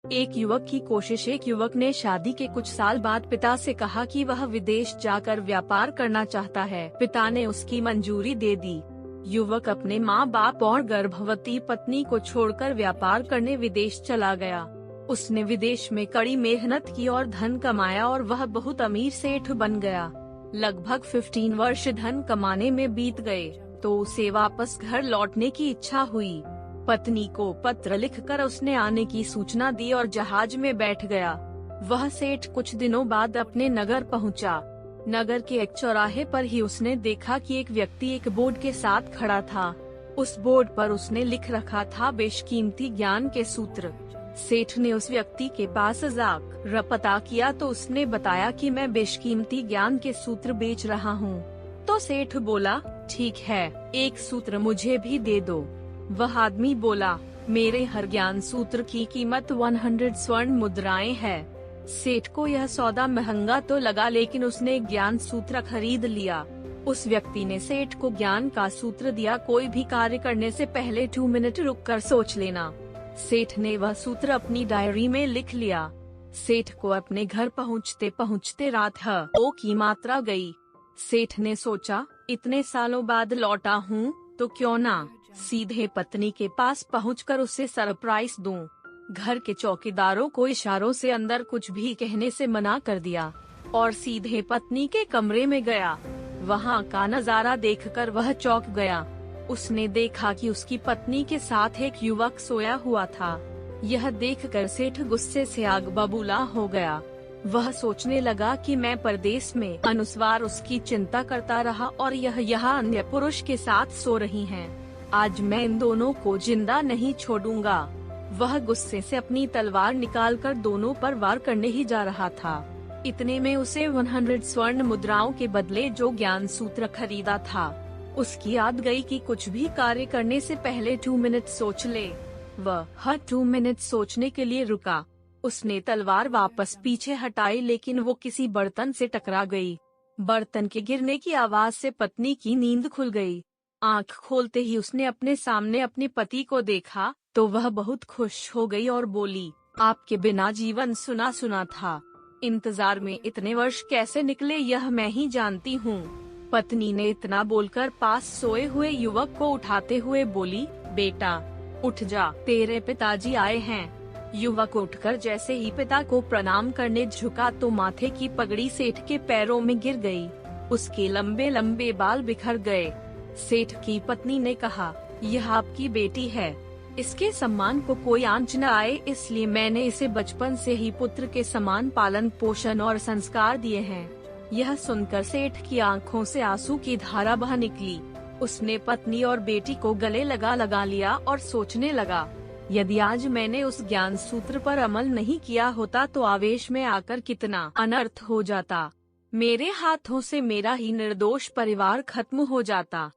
एक युवक की कोशिश। एक युवक ने शादी के कुछ साल बाद पिता से कहा कि वह विदेश जाकर व्यापार करना चाहता है। पिता ने उसकी मंजूरी दे दी। युवक अपने माँ बाप और गर्भवती पत्नी को छोड़कर व्यापार करने विदेश चला गया। उसने विदेश में कड़ी मेहनत की और धन कमाया और वह बहुत अमीर सेठ बन गया। लगभग 15 वर्ष धन कमाने में बीत गए तो उसे वापस घर लौटने की इच्छा हुई। पत्नी को पत्र लिखकर उसने आने की सूचना दी और जहाज में बैठ गया। वह सेठ कुछ दिनों बाद अपने नगर पहुंचा। नगर के एक चौराहे पर ही उसने देखा कि एक व्यक्ति एक बोर्ड के साथ खड़ा था। उस बोर्ड पर उसने लिख रखा था बेशकीमती ज्ञान के सूत्र। सेठ ने उस व्यक्ति के पास जाकर पता किया तो उसने बताया कि मैं बेशकीमती ज्ञान के सूत्र बेच रहा हूँ। तो सेठ बोला, ठीक है, एक सूत्र मुझे भी दे दो। वह आदमी बोला, मेरे हर ज्ञान सूत्र की कीमत 100 स्वर्ण मुद्राएं है। सेठ को यह सौदा महंगा तो लगा, लेकिन उसने ज्ञान सूत्र खरीद लिया। उस व्यक्ति ने सेठ को ज्ञान का सूत्र दिया, कोई भी कार्य करने से पहले 2 मिनट रुककर सोच लेना। सेठ ने वह सूत्र अपनी डायरी में लिख लिया। सेठ को अपने घर पहुँचते पहुँचते रात 2 की मात्रा गई। सेठ ने सोचा, इतने सालों बाद लौटा हूँ तो क्यों ना सीधे पत्नी के पास पहुंचकर उसे सरप्राइज दूं। घर के चौकीदारों को इशारों से अंदर कुछ भी कहने से मना कर दिया और सीधे पत्नी के कमरे में गया। वहां का नजारा देखकर वह चौंक गया। उसने देखा कि उसकी पत्नी के साथ एक युवक सोया हुआ था। यह देखकर सेठ गुस्से से आग बबूला हो गया। वह सोचने लगा कि मैं परदेश में अनुस्वार उसकी चिंता करता रहा और यह यहाँ अन्य पुरुष के साथ सो रही हैं। आज मैं इन दोनों को जिंदा नहीं छोड़ूंगा। वह गुस्से से अपनी तलवार निकालकर दोनों पर वार करने ही जा रहा था। इतने में उसे 100 स्वर्ण मुद्राओं के बदले जो ज्ञान सूत्र खरीदा था उसकी याद गई कि कुछ भी कार्य करने से पहले 2 मिनट सोच ले। वह हर 2 मिनट सोचने के लिए रुका। उसने तलवार वापस पीछे हटाई, लेकिन वो किसी बर्तन से टकरा गई। बर्तन के गिरने की आवाज से पत्नी की नींद खुल गई। आंख खोलते ही उसने अपने सामने अपने पति को देखा तो वह बहुत खुश हो गई और बोली, आपके बिना जीवन सुना सुना था। इंतजार में इतने वर्ष कैसे निकले यह मैं ही जानती हूँ। पत्नी ने इतना बोलकर पास सोए हुए युवक को उठाते हुए बोली, बेटा उठ जा, तेरे पिताजी आए हैं। युवक उठकर जैसे ही पिता को प्रणाम करने झुका तो माथे की पगड़ी सेठ के पैरों में गिर गई। उसके लंबे लंबे बाल बिखर गए। सेठ की पत्नी ने कहा, यह आपकी बेटी है, इसके सम्मान को कोई आंच न आए, इसलिए मैंने इसे बचपन से ही पुत्र के समान पालन पोषण और संस्कार दिए हैं। यह सुनकर सेठ की आंखों से आंसू की धारा बह निकली। उसने पत्नी और बेटी को गले लगा लिया और सोचने लगा, यदि आज मैंने उस ज्ञान सूत्र पर अमल नहीं किया होता तो आवेश में आकर कितना अनर्थ हो जाता। मेरे हाथों से मेरा ही निर्दोष परिवार खत्म हो जाता।